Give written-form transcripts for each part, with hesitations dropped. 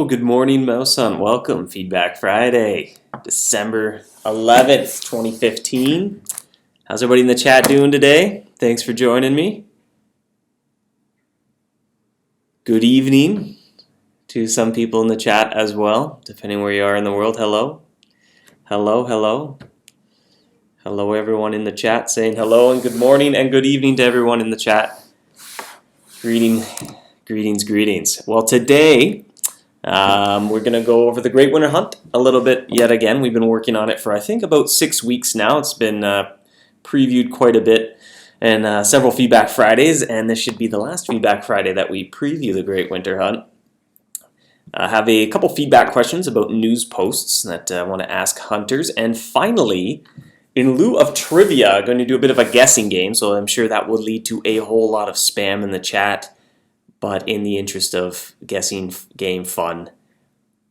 Good morning, MouseHunt. Welcome, Feedback Friday, December 11th, 2015. How's everybody in the chat doing today? Thanks for joining me. Good evening to some people in the chat as well, depending where you are in the world. Hello. Hello, hello. Hello, everyone in the chat saying hello and good morning and good evening to everyone in the chat. Greetings. Well, today we're going to go over the Great Winter Hunt a little bit yet again. We've been working on it for I think about 6 weeks now. It's been previewed quite a bit and several Feedback Fridays, and this should be the last Feedback Friday that we preview the Great Winter Hunt. I have a couple feedback questions about news posts that I want to ask hunters, and finally, in lieu of trivia, I'm going to do a bit of a guessing game, so I'm sure that will lead to a whole lot of spam in the chat. But in the interest of guessing game fun,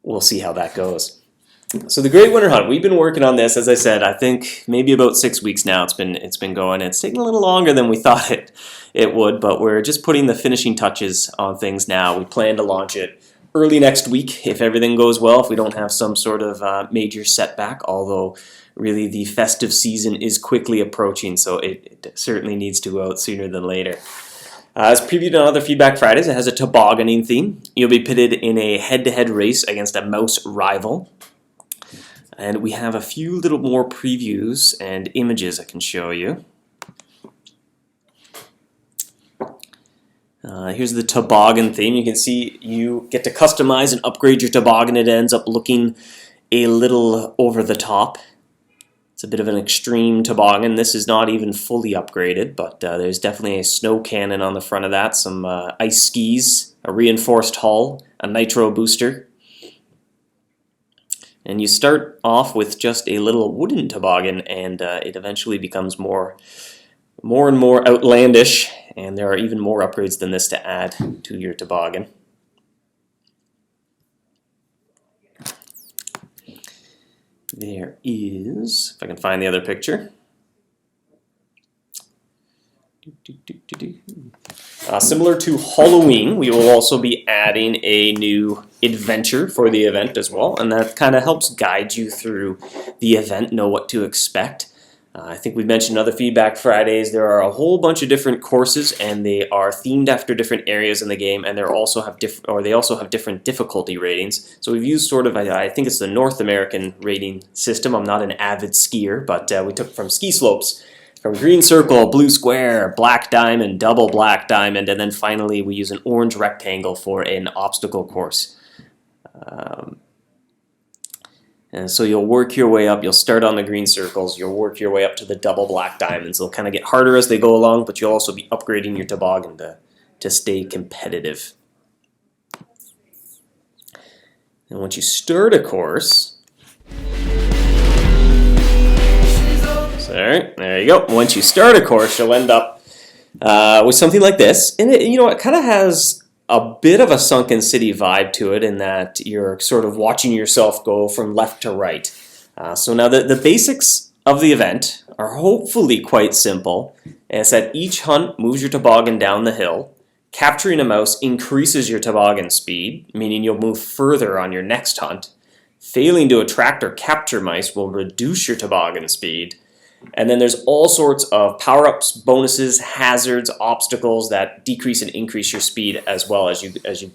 we'll see how that goes. So the Great Winter Hunt, we've been working on this, as I said, I think maybe about 6 weeks now it's been going. It's taking a little longer than we thought it would, but we're just putting the finishing touches on things now. We plan to launch it early next week if everything goes well, if we don't have some sort of major setback, although really the festive season is quickly approaching, so it certainly needs to go out sooner than later. As previewed on other Feedback Fridays, it has a tobogganing theme. You'll be pitted in a head-to-head race against a mouse rival. And we have a few little more previews and images I can show you. Here's the toboggan theme. You can see you get to customize and upgrade your toboggan. It ends up looking a little over the top. It's a bit of an extreme toboggan. This is not even fully upgraded, but there's definitely a snow cannon on the front of that, some ice skis, a reinforced hull, a nitro booster. And you start off with just a little wooden toboggan, and it eventually becomes more and more outlandish, and there are even more upgrades than this to add to your toboggan. There is, if I can find the other picture. Similar to Halloween, we will also be adding a new adventure for the event as well, and that kind of helps guide you through the event, know what to expect. I think we mentioned other Feedback Fridays. There are a whole bunch of different courses, and they are themed after different areas in the game, and they also have different difficulty ratings. So we've used sort of, I think it's the North American rating system. I'm not an avid skier, but we took from ski slopes, from green circle, blue square, black diamond, double black diamond, and then finally we use an orange rectangle for an obstacle course. And so you'll work your way up. You'll start on the green circles. You'll work your way up to the double black diamonds. They'll kind of get harder as they go along, but you'll also be upgrading your toboggan to stay competitive. And once you start a course, sorry, there you go. Once you start a course, you'll end up with something like this. And it kind of has a bit of a Sunken City vibe to it in that you're sort of watching yourself go from left to right. So now the basics of the event are hopefully quite simple. And it's that each hunt moves your toboggan down the hill. Capturing a mouse increases your toboggan speed, meaning you'll move further on your next hunt. Failing to attract or capture mice will reduce your toboggan speed. And then there's all sorts of power-ups, bonuses, hazards, obstacles that decrease and increase your speed as well as you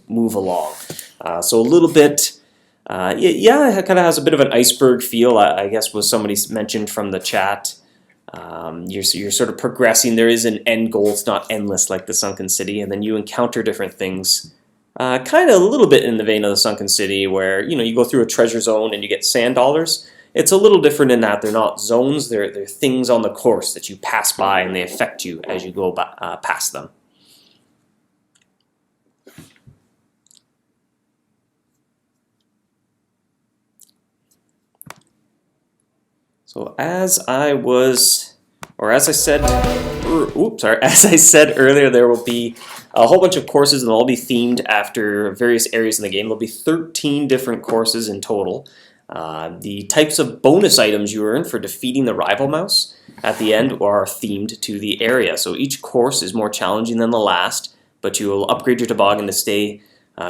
move along. So a little bit, it kind of has a bit of an iceberg feel, I guess was somebody mentioned from the chat. You're sort of progressing. There is an end goal. It's not endless like the Sunken City. And then you encounter different things, kind of a little bit in the vein of the Sunken City where, you go through a treasure zone and you get sand dollars. It's a little different in that they're not zones, they're things on the course that you pass by and they affect you as you go past them. So as I said earlier, there will be a whole bunch of courses and they'll all be themed after various areas in the game. There'll be 13 different courses in total. The types of bonus items you earn for defeating the rival mouse at the end are themed to the area. So each course is more challenging than the last, but you will upgrade your toboggan to stay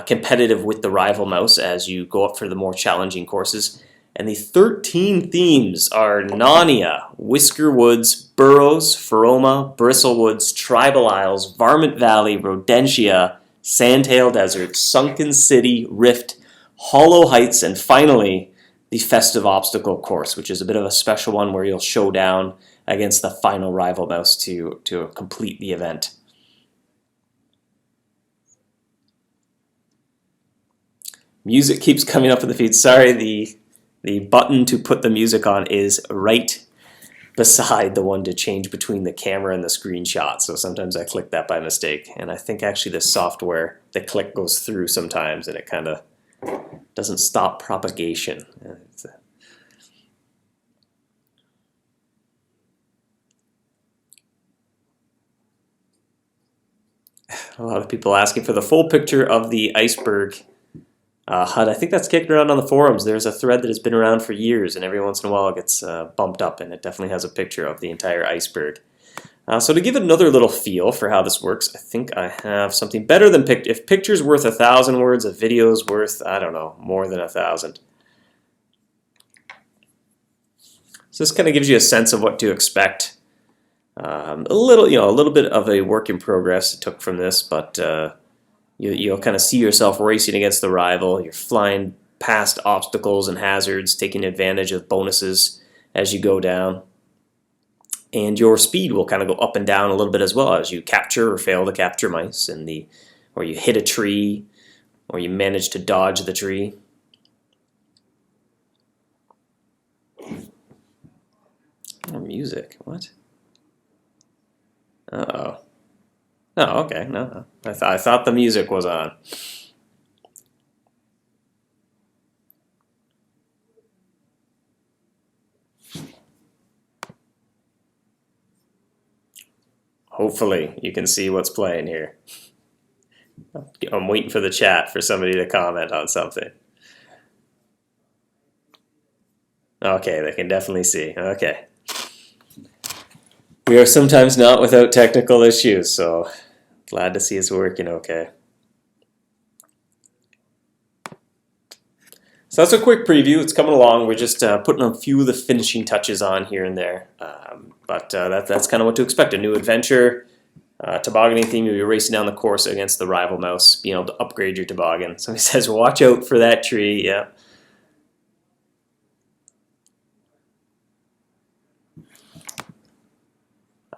competitive with the rival mouse as you go up for the more challenging courses. And the 13 themes are Narnia, Whisker Woods, Burrows, Feroma, Bristlewoods, Tribal Isles, Varmint Valley, Rodentia, Sandtail Desert, Sunken City, Rift, Hollow Heights, and finally the Festive Obstacle course, which is a bit of a special one where you'll show down against the final rival mouse to complete the event. Music keeps coming up in the feed. Sorry, the button to put the music on is right beside the one to change between the camera and the screenshot. So sometimes I click that by mistake. And I think actually the software, the click goes through sometimes and it kind of doesn't stop propagation. A lot of people asking for the full picture of the iceberg HUD. I think that's kicking around on the forums. There's a thread that has been around for years, and every once in a while it gets bumped up, and it definitely has a picture of the entire iceberg. So to give it another little feel for how this works, I think I have something better than if picture's worth 1,000 words, a video's worth, I don't know, more than 1,000. So this kind of gives you a sense of what to expect. A little bit of a work in progress it took from this, but you'll kind of see yourself racing against the rival. You're flying past obstacles and hazards, taking advantage of bonuses as you go down. And your speed will kind of go up and down a little bit as well as you capture or fail to capture mice, or you hit a tree, or you manage to dodge the tree. Oh, music, what? Uh-oh. Oh, okay, no. I thought the music was on. Hopefully you can see what's playing here. I'm waiting for the chat for somebody to comment on something. Okay, they can definitely see. Okay. We are sometimes not without technical issues, so glad to see it's working okay. So that's a quick preview. It's coming along. We're just putting a few of the finishing touches on here and there. But that's kind of what to expect. A new adventure, tobogganing theme. You'll be racing down the course against the rival mouse, being able to upgrade your toboggan. So he says, watch out for that tree. Yeah.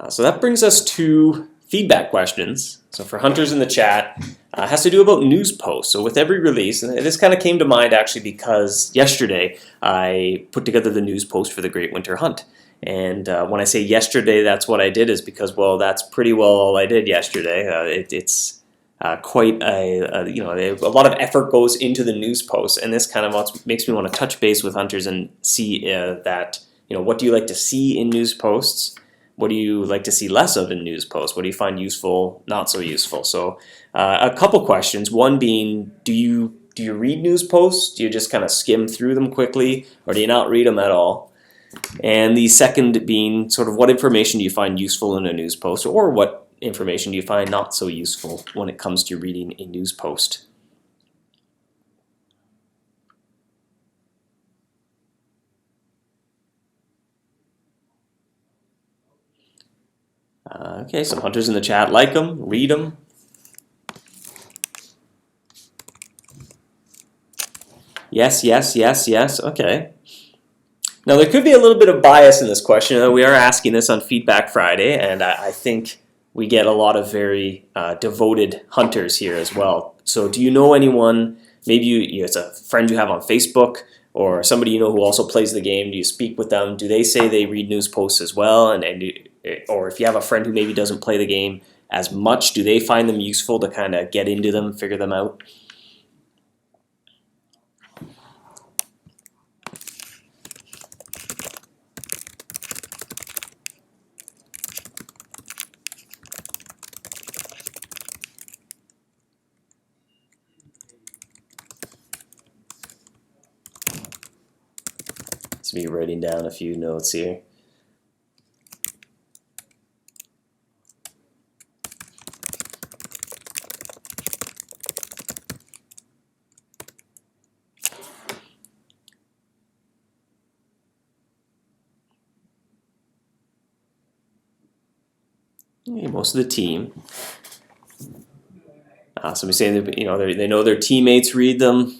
So that brings us to feedback questions. So for hunters in the chat, it has to do about news posts. So with every release, and this kind of came to mind actually because yesterday I put together the news post for the Great Winter Hunt. And when I say yesterday, that's what I did is because, well, that's pretty well all I did yesterday. It's quite a lot of effort goes into the news posts, and this kind of makes me want to touch base with hunters and see that, what do you like to see in news posts? What do you like to see less of in news posts? What do you find useful, not so useful? So a couple questions. One being, do you read news posts? Do you just kind of skim through them quickly, or do you not read them at all? And the second being sort of what information do you find useful in a news post, or what information do you find not so useful when it comes to reading a news post? Okay, some hunters in the chat like them, read them. Yes, yes, yes, yes. Okay. Now, there could be a little bit of bias in this question. We are asking this on Feedback Friday, and I think we get a lot of very devoted hunters here as well. So do you know anyone, maybe it's a friend you have on Facebook, or somebody you know who also plays the game? Do you speak with them? Do they say they read news posts as well? Or if you have a friend who maybe doesn't play the game as much, do they find them useful to kind of get into them, figure them out? Let's be writing down a few notes here. most of the team. Somebody saying that they know their teammates read them.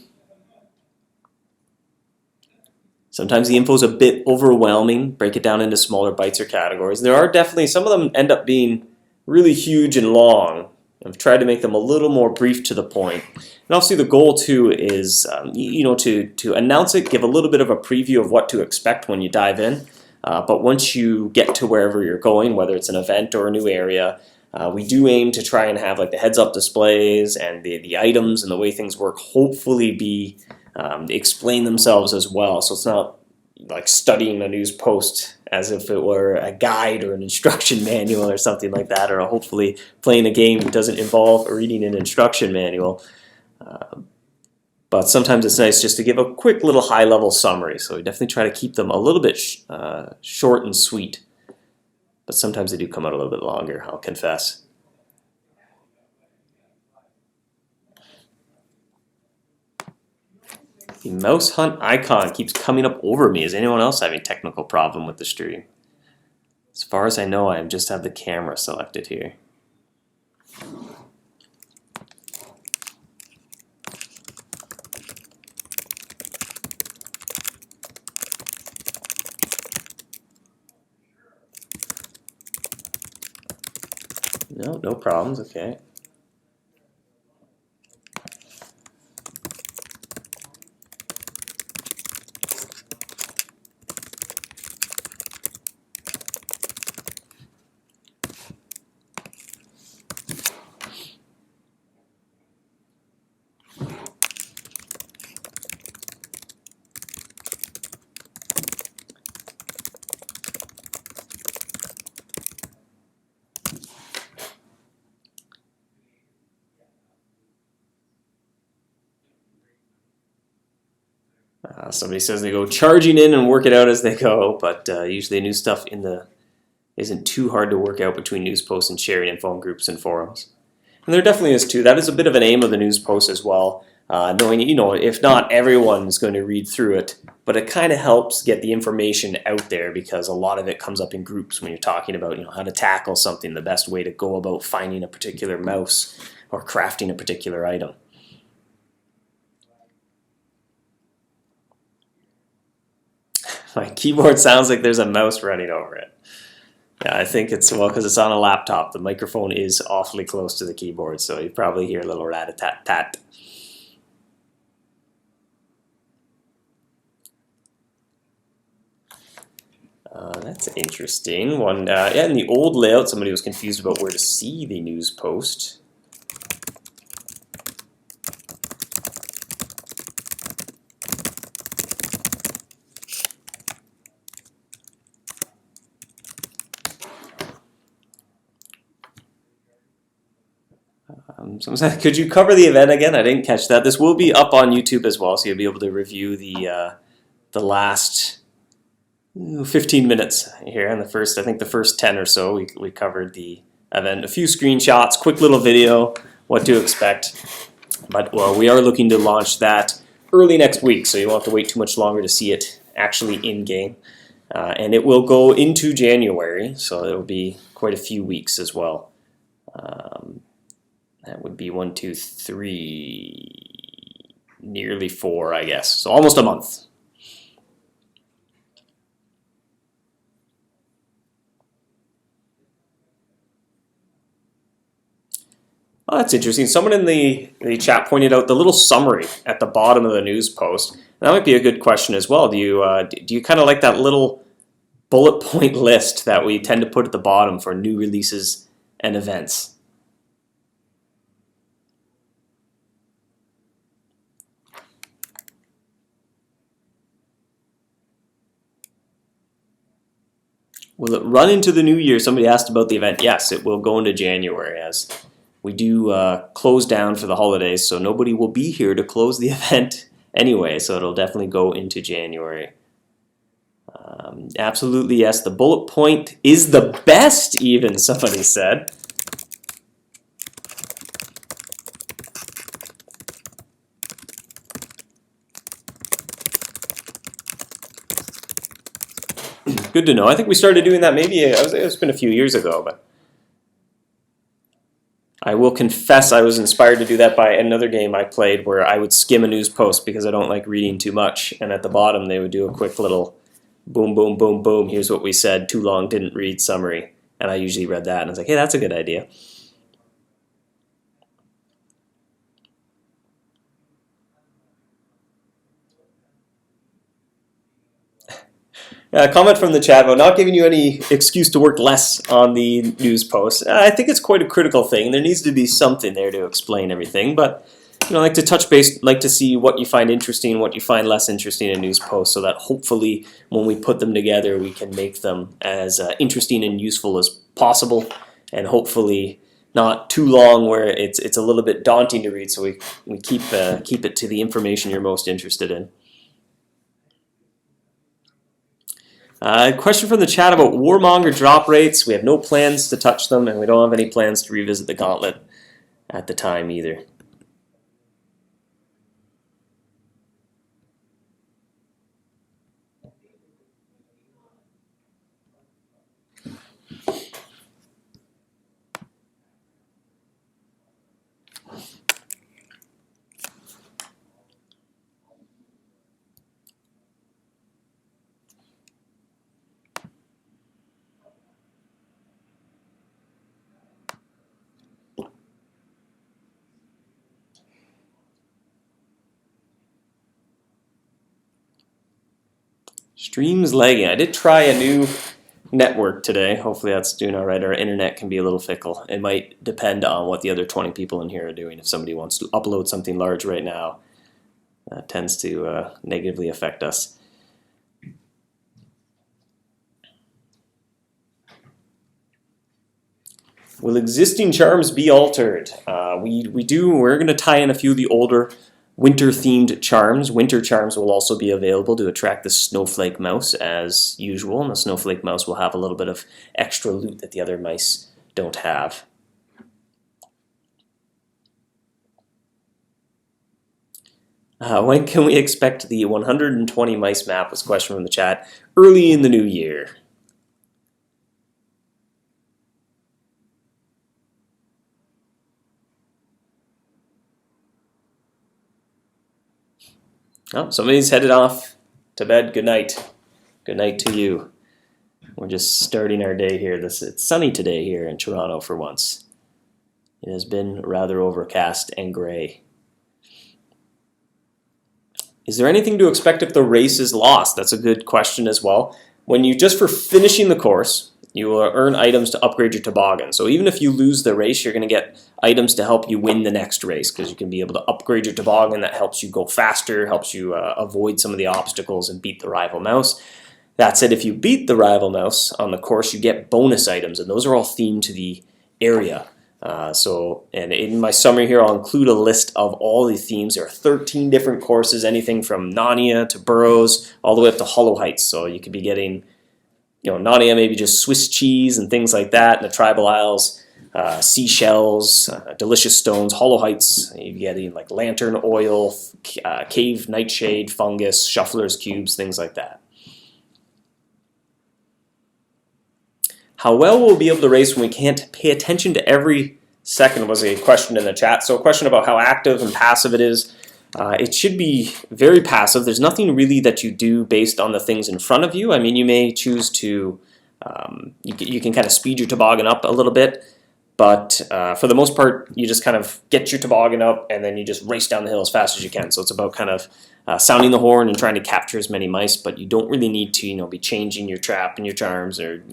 Sometimes the info is a bit overwhelming. Break it down into smaller bites or categories. There are definitely some of them end up being really huge and long. I've tried to make them a little more brief to the point. And obviously the goal too is to announce it, give a little bit of a preview of what to expect when you dive in. But once you get to wherever you're going, whether it's an event or a new area, we do aim to try and have like the heads-up displays and the items and the way things work hopefully be explain themselves as well. So it's not like studying a news post as if it were a guide or an instruction manual or something like that, or hopefully playing a game that doesn't involve reading an instruction manual. But sometimes it's nice just to give a quick little high-level summary. So we definitely try to keep them a little bit short and sweet. But sometimes they do come out a little bit longer, I'll confess. The MouseHunt icon keeps coming up over me. Is anyone else having a technical problem with the stream? As far as I know, I just have the camera selected here. No problems, okay. Somebody says they go charging in and work it out as they go, but usually new stuff isn't too hard to work out between news posts and sharing info in groups and forums. And there definitely is too. That is a bit of an aim of the news post as well, knowing if not everyone's going to read through it, but it kind of helps get the information out there because a lot of it comes up in groups when you're talking about how to tackle something, the best way to go about finding a particular mouse or crafting a particular item. My keyboard sounds like there's a mouse running over it. Yeah, I think it's, well, because it's on a laptop. The microphone is awfully close to the keyboard, so you probably hear a little rat-a-tat-tat. That's interesting. Yeah, in the old layout, somebody was confused about where to see the news post. Someone said, could you cover the event again? I didn't catch that. This will be up on YouTube as well, so you'll be able to review the last 15 minutes here. And I think the first 10 or so, we covered the event. A few screenshots, quick little video, what to expect. But well, we are looking to launch that early next week, so you won't have to wait too much longer to see it actually in-game. And it will go into January, so it will be quite a few weeks as well. That would be 1, 2, 3, nearly 4, I guess. So almost a month. Oh, that's interesting. Someone in the chat pointed out the little summary at the bottom of the news post. And that might be a good question as well. Do you kind of like that little bullet point list that we tend to put at the bottom for new releases and events? Will it run into the new year? Somebody asked about the event. Yes, it will go into January as we do close down for the holidays, so nobody will be here to close the event anyway, so it'll definitely go into January. Absolutely, yes. The bullet point is the best, even, somebody said. Good to know. I think we started doing that maybe, it's been a few years ago, but I will confess I was inspired to do that by another game I played where I would skim a news post because I don't like reading too much, and at the bottom they would do a quick little boom, boom, boom, boom, here's what we said, too long, didn't read summary. And I usually read that and I was like, hey, that's a good idea. Comment from the chat about not giving you any excuse to work less on the news posts. I think it's quite a critical thing. There needs to be something there to explain everything, but I like to touch base, like to see what you find interesting, what you find less interesting in news posts, so that hopefully when we put them together, we can make them as interesting and useful as possible, and hopefully not too long where it's a little bit daunting to read. So we keep it to the information you're most interested in. Question from the chat about Warmonger drop rates. We have no plans to touch them, and we don't have any plans to revisit the gauntlet at the time either. Stream's lagging. I did try a new network today. Hopefully that's doing all right. Our internet can be a little fickle. It might depend on what the other 20 people in here are doing. If somebody wants to upload something large right now, that tends to negatively affect us. Will existing charms be altered? We're going to tie in a few of the older winter-themed charms. Winter charms will also be available to attract the snowflake mouse as usual, and the snowflake mouse will have a little bit of extra loot that the other mice don't have. When can we expect the 120 mice map? Was a question from the chat. Early in the new year. Oh, somebody's headed off to bed. Good night. Good night to you. We're just starting our day here. It's sunny today here in Toronto for once. It has been rather overcast and gray. Is there anything to expect if the race is lost? That's a good question as well. When you just for finishing the course, you will earn items to upgrade your toboggan. So even if you lose the race, you're going to get items to help you win the next race, because you can be able to upgrade your toboggan. That helps you go faster, helps you avoid some of the obstacles and beat the rival mouse. That said, if you beat the rival mouse on the course, you get bonus items, and those are all themed to the area. And in my summary here, I'll include a list of all the themes. There are 13 different courses, anything from Narnia to Burrows, all the way up to Hollow Heights. So you could be getting, Narnia, maybe just Swiss cheese and things like that in the Tribal Isles, seashells, delicious stones. Hollow Heights, you're getting like lantern oil, cave nightshade, fungus, shuffler's cubes, things like that. How well we'll be able to race when we can't pay attention to every second was a question in the chat. So a question about how active and passive it is. It should be very passive. There's nothing really that you do based on the things in front of you. I mean, you may choose to, you can kind of speed your toboggan up a little bit, but for the most part, you just kind of get your toboggan up and then you just race down the hill as fast as you can. So it's about kind of sounding the horn and trying to capture as many mice, but you don't really need to, be changing your trap and your charms or,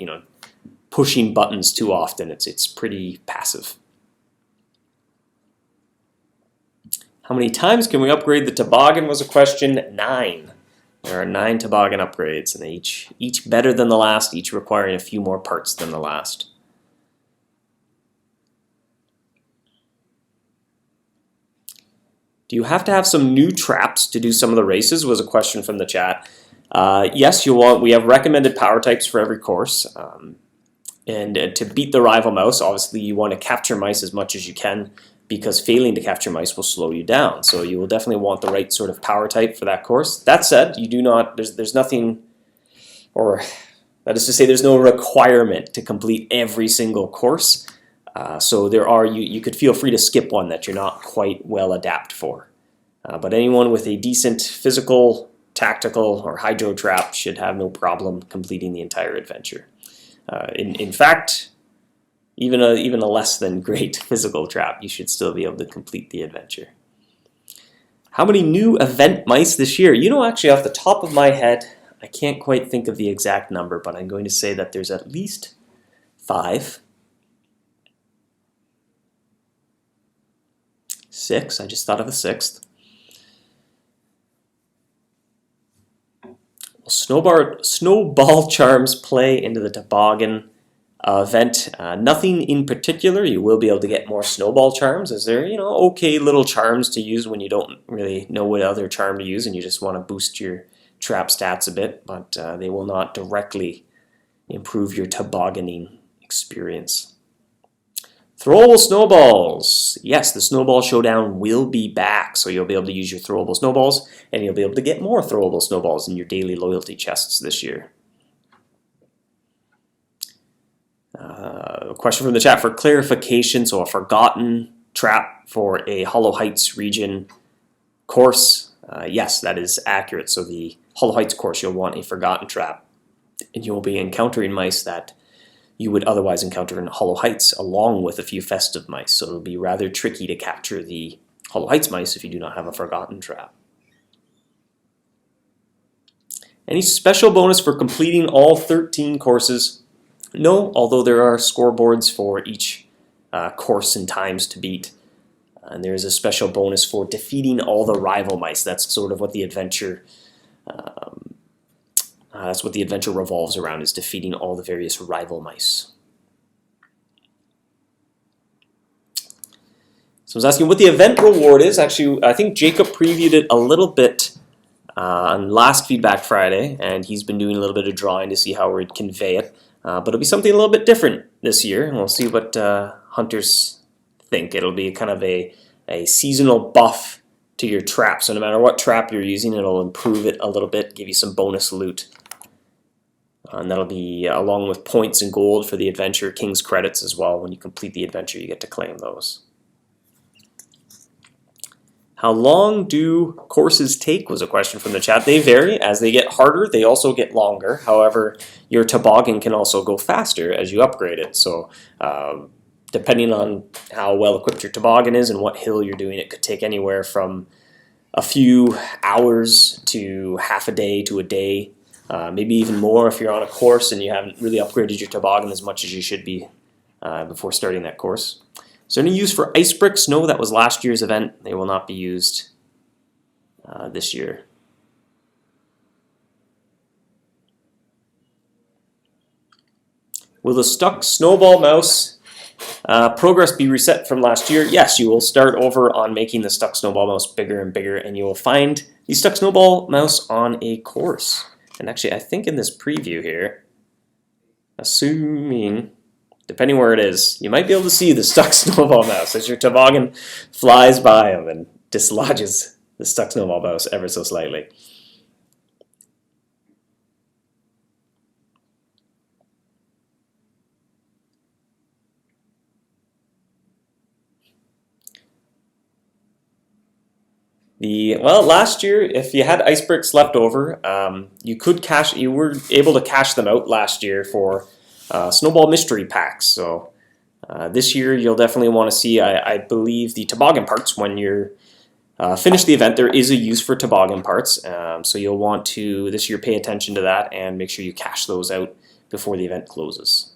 pushing buttons too often. It's pretty passive. How many times can we upgrade the toboggan was a question. 9. There are 9 toboggan upgrades, and they each better than the last, each requiring a few more parts than the last. Do you have to have some new traps to do some of the races? Was a question from the chat. Yes, we have recommended power types for every course. And to beat the rival mouse, obviously you want to capture mice as much as you can, because failing to capture mice will slow you down. So you will definitely want the right sort of power type for that course. That said, you do not, there's nothing, or that is to say there's no requirement to complete every single course. So there are you could feel free to skip one that you're not quite well adapted for. But anyone with a decent physical, tactical, or hydro trap should have no problem completing the entire adventure. In fact, even a less than great physical trap, you should still be able to complete the adventure. How many new event mice this year? You know, actually off the top of my head, I can't quite think of the exact number, but I'm going to say that there's at least 5. 6, I just thought of a 6th. Snowball charms play into the toboggan event. Nothing in particular. You will be able to get more snowball charms, as they're, okay little charms to use when you don't really know what other charm to use and you just want to boost your trap stats a bit, but they will not directly improve your tobogganing experience. Throwable snowballs. Yes, the snowball showdown will be back, so you'll be able to use your throwable snowballs, and you'll be able to get more throwable snowballs in your daily loyalty chests this year. A question from the chat for clarification. So a forgotten trap for a Hollow Heights region course. Yes, that is accurate. So the Hollow Heights course, you'll want a forgotten trap, and you'll be encountering mice that you would otherwise encounter in Hollow Heights, along with a few festive mice. So it'll be rather tricky to capture the Hollow Heights mice if you do not have a forgotten trap. Any special bonus for completing all 13 courses? No, although there are scoreboards for each course and times to beat. And there is a special bonus for defeating all the rival mice. That's sort of what the adventure revolves around, is defeating all the various rival mice. So I was asking what the event reward is. Actually, I think Jacob previewed it a little bit on last Feedback Friday, and he's been doing a little bit of drawing to see how we'd convey it. But it'll be something a little bit different this year, and we'll see what hunters think. It'll be kind of a seasonal buff to your trap. So no matter what trap you're using, it'll improve it a little bit, give you some bonus loot. And that'll be along with points and gold for the adventure, King's credits as well. When you complete the adventure, you get to claim those. How long do courses take was a question from the chat. They vary. As they get harder, they also get longer. However, your toboggan can also go faster as you upgrade it. So depending on how well equipped your toboggan is and what hill you're doing, it could take anywhere from a few hours to half a day to a day. Maybe even more if you're on a course and you haven't really upgraded your toboggan as much as you should be before starting that course. Is there any use for ice bricks? No, that was last year's event. They will not be used this year. Will the stuck snowball mouse progress be reset from last year? Yes, you will start over on making the stuck snowball mouse bigger and bigger, and you will find the stuck snowball mouse on a course. And actually, I think in this preview here, assuming, depending where it is, you might be able to see the stuck snowball mouse as your toboggan flies by him and dislodges the stuck snowball mouse ever so slightly. Last year, if you had ice bricks left over, you were able to cash them out last year for snowball mystery packs. So this year you'll definitely want to see, I believe, the toboggan parts. When you're finish the event, there is a use for toboggan parts. So you'll want to this year pay attention to that and make sure you cash those out before the event closes.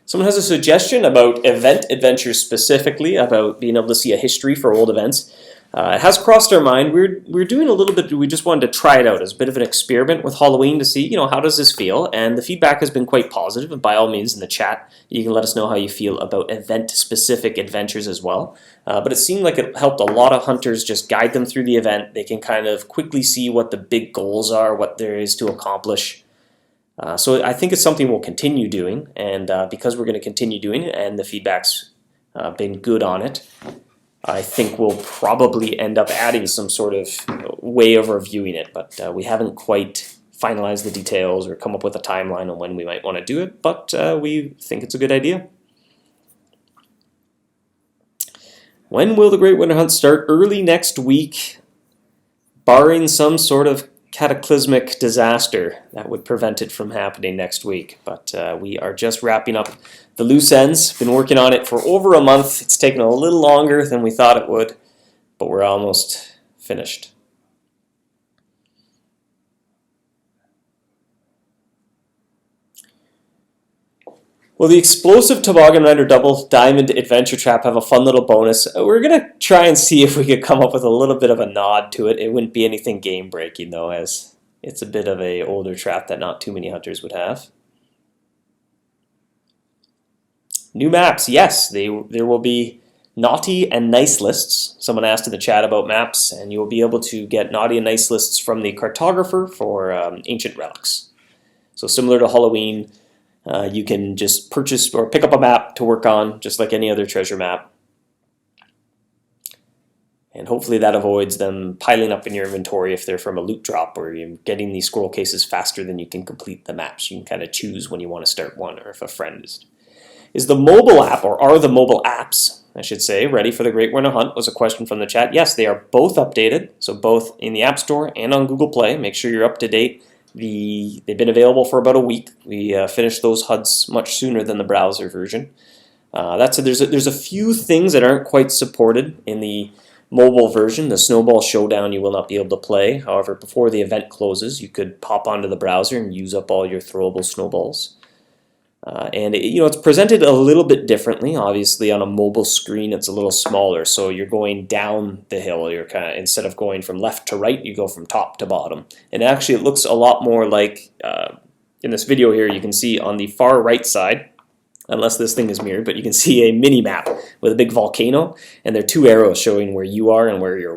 Someone has a suggestion about event adventures specifically, about being able to see a history for old events. It has crossed our mind. We're doing a little bit, we just wanted to try it out as a bit of an experiment with Halloween to see, how does this feel? And the feedback has been quite positive, and by all means in the chat, you can let us know how you feel about event-specific adventures as well. But it seemed like it helped a lot of hunters just guide them through the event. They can kind of quickly see what the big goals are, what there is to accomplish. So I think it's something we'll continue doing, and because we're going to continue doing it and the feedback's been good on it, I think we'll probably end up adding some sort of way of reviewing it, but we haven't quite finalize the details or come up with a timeline on when we might want to do it, but we think it's a good idea. When will the Great Winter Hunt start? Early next week, barring some sort of cataclysmic disaster that would prevent it from happening next week. But we are just wrapping up the loose ends. Been working on it for over a month. It's taken a little longer than we thought it would, but we're almost finished. Will the Explosive Toboggan Rider Double Diamond Adventure Trap have a fun little bonus? We're going to try and see if we could come up with a little bit of a nod to it. It wouldn't be anything game-breaking, though, as it's a bit of an older trap that not too many hunters would have. New maps, yes. There will be naughty and nice lists. Someone asked in the chat about maps, and you will be able to get naughty and nice lists from the cartographer for ancient relics. So similar to Halloween, you can just purchase or pick up a map to work on, just like any other treasure map. And hopefully that avoids them piling up in your inventory if they're from a loot drop, or you're getting these scroll cases faster than you can complete the maps. You can kind of choose when you want to start one, or if a friend is. Is the mobile app, or are the mobile apps, I should say, ready for the Great Winter Hunt? Was a question from the chat. Yes, they are both updated, so both in the App Store and on Google Play. Make sure you're up to date. They've been available for about a week. We finished those HUDs much sooner than the browser version. There's a few things that aren't quite supported in the mobile version. The Snowball Showdown you will not be able to play. However, before the event closes, you could pop onto the browser and use up all your throwable snowballs. It's presented a little bit differently. Obviously, on a mobile screen, it's a little smaller, so you're going down the hill. You're instead of going from left to right, you go from top to bottom. And actually, it looks a lot more like in this video here. You can see on the far right side, unless this thing is mirrored, but you can see a mini map with a big volcano, and there are two arrows showing where you are and where your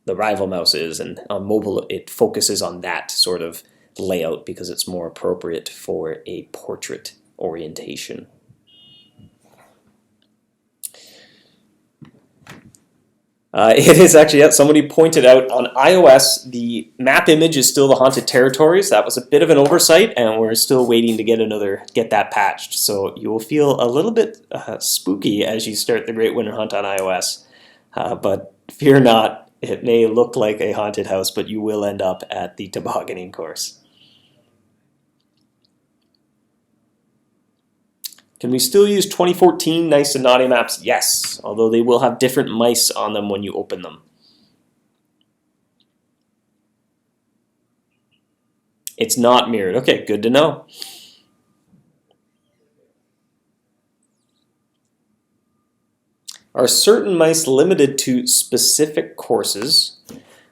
the rival mouse is. And on mobile, it focuses on that sort of layout because it's more appropriate for a portrait orientation. It is actually, somebody pointed out on iOS, the map image is still the Haunted Territories. That was a bit of an oversight, and we're still waiting to get that patched. So you will feel a little bit spooky as you start the Great Winter Hunt on iOS. But fear not, it may look like a haunted house, but you will end up at the tobogganing course. Can we still use 2014 nice and naughty maps? Yes, although they will have different mice on them when you open them. It's not mirrored. Okay, good to know. Are certain mice limited to specific courses?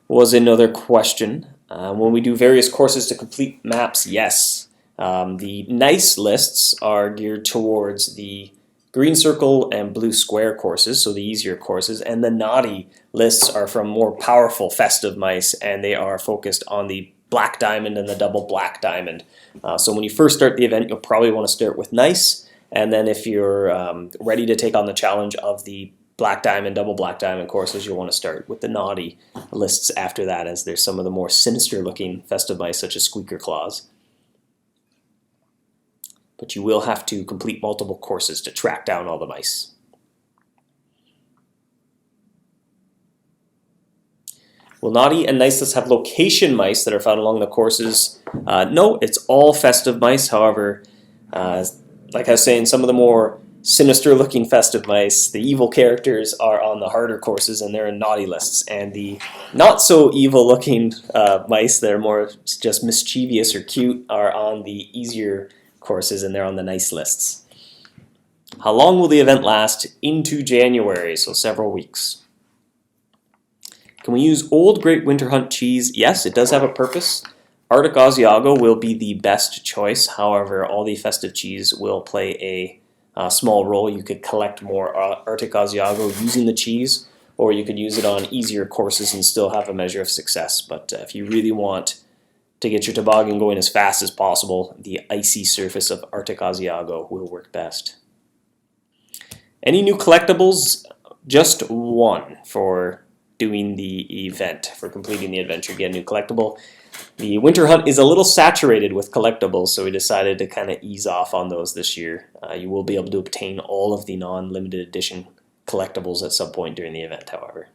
Was another question. When we do various courses to complete maps, yes. The nice lists are geared towards the green circle and blue square courses, so the easier courses, and the naughty lists are from more powerful festive mice, and they are focused on the black diamond and the double black diamond. So when you first start the event, you'll probably want to start with nice, and then if you're ready to take on the challenge of the black diamond, double black diamond courses, you'll want to start with the naughty lists after that, as there's some of the more sinister looking festive mice such as squeaker claws. But you will have to complete multiple courses to track down all the mice. Will naughty and nice lists have location mice that are found along the courses? No, it's all festive mice. However, like I was saying, some of the more sinister looking festive mice, the evil characters, are on the harder courses and they're in naughty lists. And the not so evil looking mice that are more just mischievous or cute are on the easier courses, and they're on the nice lists. How long will the event last? Into January, so several weeks. Can we use old Great Winter Hunt cheese? Yes, it does have a purpose. Arctic Asiago will be the best choice. However, all the festive cheese will play a small role. You could collect more Arctic Asiago using the cheese, or you could use it on easier courses and still have a measure of success. But if you really want to get your toboggan going as fast as possible, the icy surface of Arctic Asiago will work best. Any new collectibles? Just one for doing the event, for completing the adventure, you get a new collectible. The winter hunt is a little saturated with collectibles, so we decided to kind of ease off on those this year. You will be able to obtain all of the non-limited edition collectibles at some point during the event, however.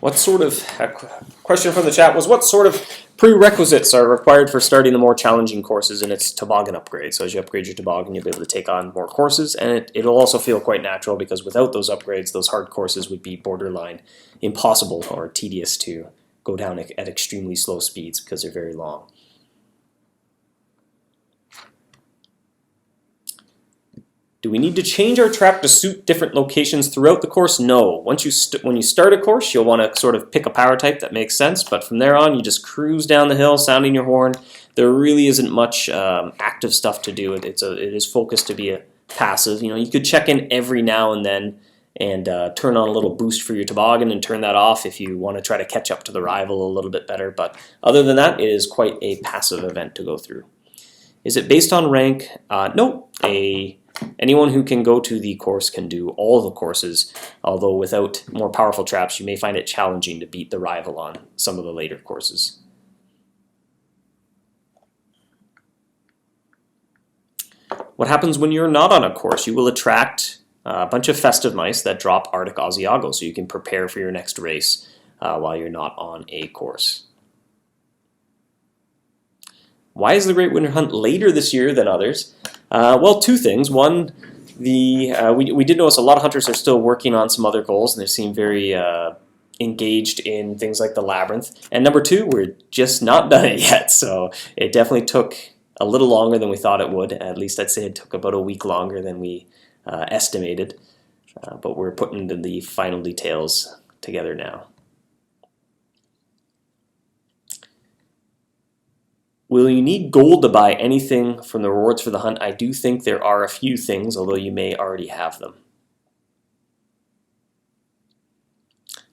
What sort of, question from the chat was, what sort of prerequisites are required for starting the more challenging courses in its toboggan upgrade? So as you upgrade your toboggan, you'll be able to take on more courses, and it'll also feel quite natural, because without those upgrades, those hard courses would be borderline impossible or tedious to go down at extremely slow speeds because they're very long. Do we need to change our trap to suit different locations throughout the course? No. Once when you start a course, you'll want to sort of pick a power type that makes sense, but from there on, you just cruise down the hill, sounding your horn. There really isn't much active stuff to do. It is focused to be a passive. You know, you could check in every now and then and turn on a little boost for your toboggan and turn that off if you want to try to catch up to the rival a little bit better. But other than that, it is quite a passive event to go through. Is it based on rank? No. Anyone who can go to the course can do all the courses, although without more powerful traps, you may find it challenging to beat the rival on some of the later courses. What happens when you're not on a course? You will attract a bunch of festive mice that drop Arctic Asiago, so you can prepare for your next race while you're not on a course. Why is the Great Winter Hunt later this year than others? Well, two things. One, we did notice a lot of hunters are still working on some other goals, and they seem very engaged in things like the Labyrinth. And number two, we're just not done it yet, so it definitely took a little longer than we thought it would. At least I'd say it took about a week longer than we estimated, but we're putting the final details together now. Will you need gold to buy anything from the rewards for the hunt? I do think there are a few things, although you may already have them.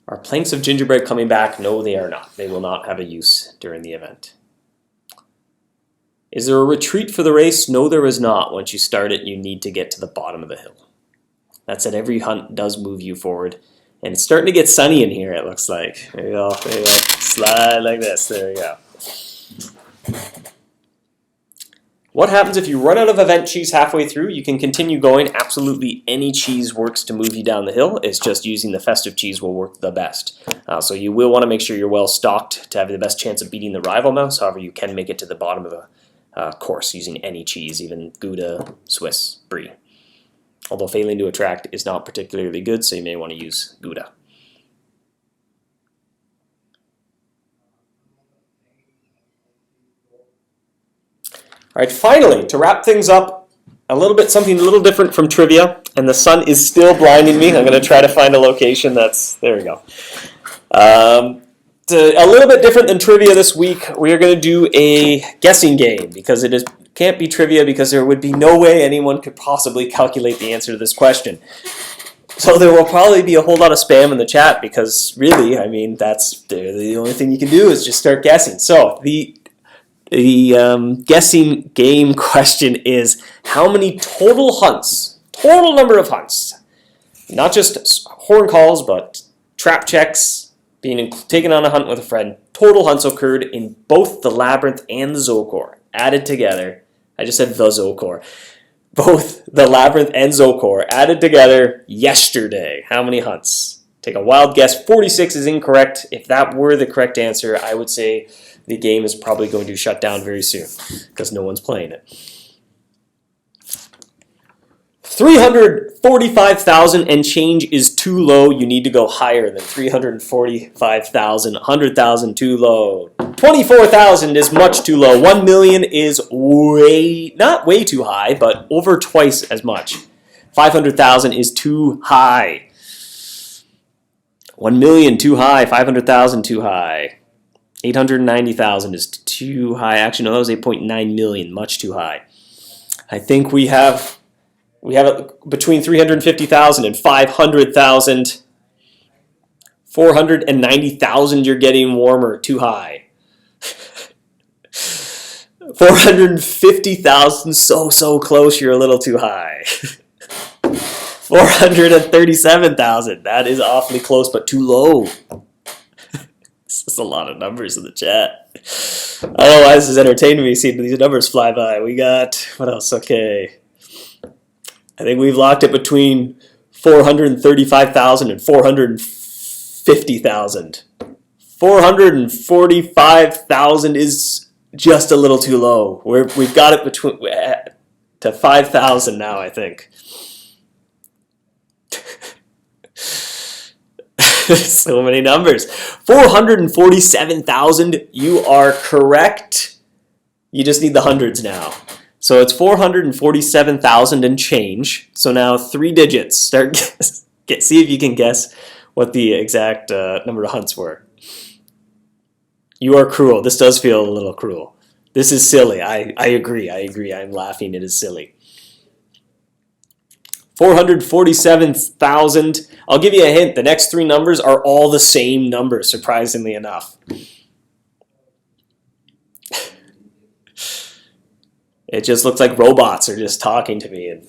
Are planks of gingerbread coming back? No, they are not. They will not have a use during the event. Is there a retreat for the race? No, there is not. Once you start it, you need to get to the bottom of the hill. That said, every hunt does move you forward. And it's starting to get sunny in here, it looks like. There you go. There you go. Slide like this. There you go. What happens if you run out of event cheese halfway through? You can continue going. Absolutely any cheese works to move you down the hill. It's just using the festive cheese will work the best. So you will want to make sure you're well stocked to have the best chance of beating the rival mouse. However, you can make it to the bottom of the course using any cheese, even Gouda, Swiss, Brie. Although failing to attract is not particularly good, so you may want to use Gouda. All right, finally, to wrap things up, something a little different from trivia, and the sun is still blinding me. I'm going to try to find a location there we go. A little bit different than trivia this week. We are going to do a guessing game, because it can't be trivia, because there would be no way anyone could possibly calculate the answer to this question. So there will probably be a whole lot of spam in the chat, because really, I mean, that's the only thing you can do is just start guessing. So the guessing game question is, how many total number of hunts, not just horn calls, but trap checks, being taken on a hunt with a friend, total hunts occurred in both the Labyrinth and the Zokor, added together. I just said the Zokor. Both the Labyrinth and Zokor added together yesterday. How many hunts? Take a wild guess. 46 is incorrect. If that were the correct answer, I would say the game is probably going to shut down very soon, because no one's playing it. 345,000 and change is too low. You need to go higher than 345,000. 100,000 too low. 24,000 is much too low. 1 million is not way too high, but over twice as much. 500,000 is too high. 1 million too high. 500,000 too high. 890,000 is too high. Actually, no, that was 8.9 million, much too high. I think we have it between 350,000 and 500,000. 490,000, you're getting warmer, too high. 450,000, so close, you're a little too high. 437,000, that is awfully close, but too low. This is a lot of numbers in the chat. I don't know why this is entertaining me seeing these numbers fly by. We got, what else? Okay. I think we've locked it between 435,000 and 450,000. 445,000 is just a little too low. We've got it between to 5,000 now, I think. So many numbers. 447,000, you are correct. You just need the hundreds now. So it's 447,000 and change. So now 3 digits. See if you can guess what the exact number of hunts were. You are cruel. This does feel a little cruel. This is silly. I agree. I'm laughing. It is silly. 447,000. I'll give you a hint. The next 3 numbers are all the same number, surprisingly enough. It just looks like robots are just talking to me. And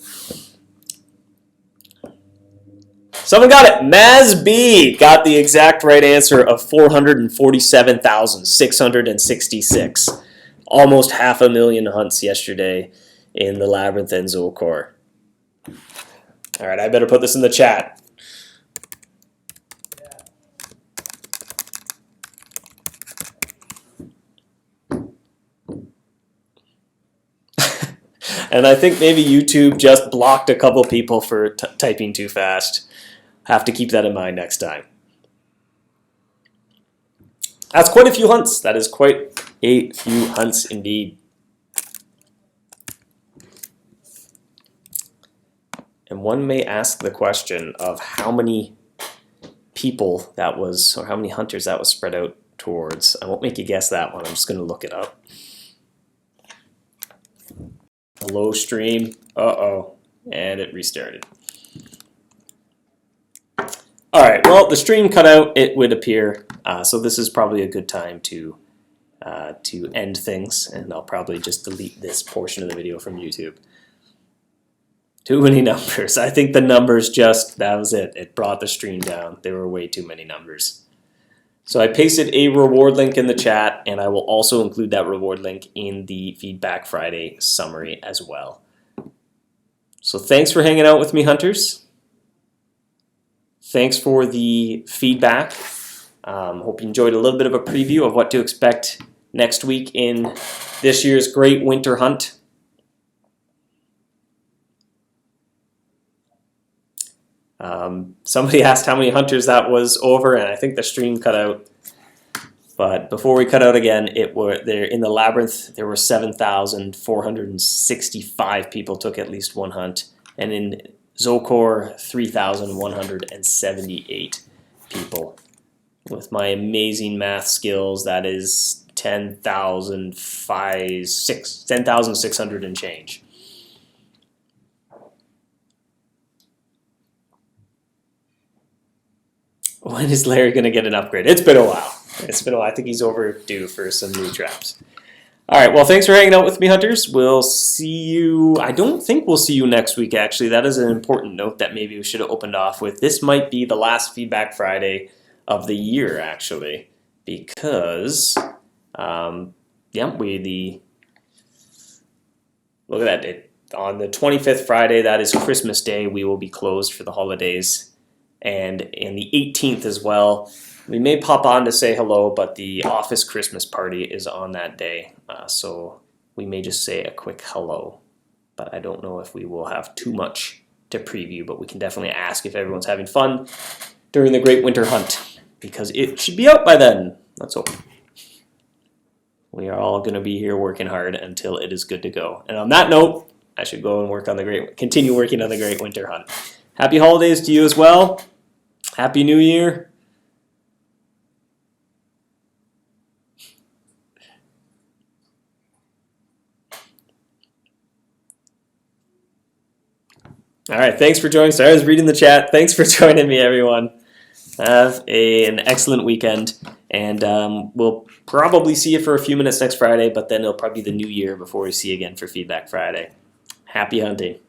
someone got it. Maz B got the exact right answer of 447,666. Almost 500,000 hunts yesterday in the Labyrinth and Zokor. All right, I better put this in the chat. And I think maybe YouTube just blocked a couple people for typing too fast. Have to keep that in mind next time. That's quite a few hunts. That is quite a few hunts indeed. And one may ask the question of how many people that was, or how many hunters that was spread out towards. I won't make you guess that one. I'm just going to look it up. Hello, stream. Uh-oh. And it restarted. All right. Well, the stream cut out, it would appear. So this is probably a good time to end things. And I'll probably just delete this portion of the video from YouTube. Too many numbers. I think the numbers that was it. It brought the stream down. There were way too many numbers. So I pasted a reward link in the chat, and I will also include that reward link in the Feedback Friday summary as well. So thanks for hanging out with me, hunters. Thanks for the feedback. Hope you enjoyed a little bit of a preview of what to expect next week in this year's Great Winter Hunt. Somebody asked how many hunters that was over, and I think the stream cut out. But before we cut out again, there in the Labyrinth there were 7,465 people took at least one hunt, and in Zokor 3,178 people. With my amazing math skills, that is 10,600 and change. When is Larry going to get an upgrade? It's been a while. It's been a while. I think he's overdue for some new traps. All right. Well, thanks for hanging out with me, hunters. We'll see you. I don't think we'll see you next week, actually. That is an important note that maybe we should have opened off with. This might be the last Feedback Friday of the year, actually, because, look at that. On the 25th Friday, that is Christmas Day, we will be closed for the holidays. And in the 18th as well. We may pop on to say hello, but the office Christmas party is on that day. So we may just say a quick hello. But I don't know if we will have too much to preview, but we can definitely ask if everyone's having fun during the Great Winter Hunt, because it should be out by then. Let's hope. We are all going to be here working hard until it is good to go. And on that note, I should go and continue working on the Great Winter Hunt. Happy holidays to you as well. Happy New Year. All right, thanks for joining. Sorry, I was reading the chat. Thanks for joining me, everyone. Have an excellent weekend, and we'll probably see you for a few minutes next Friday, but then it'll probably be the new year before we see you again for Feedback Friday. Happy hunting.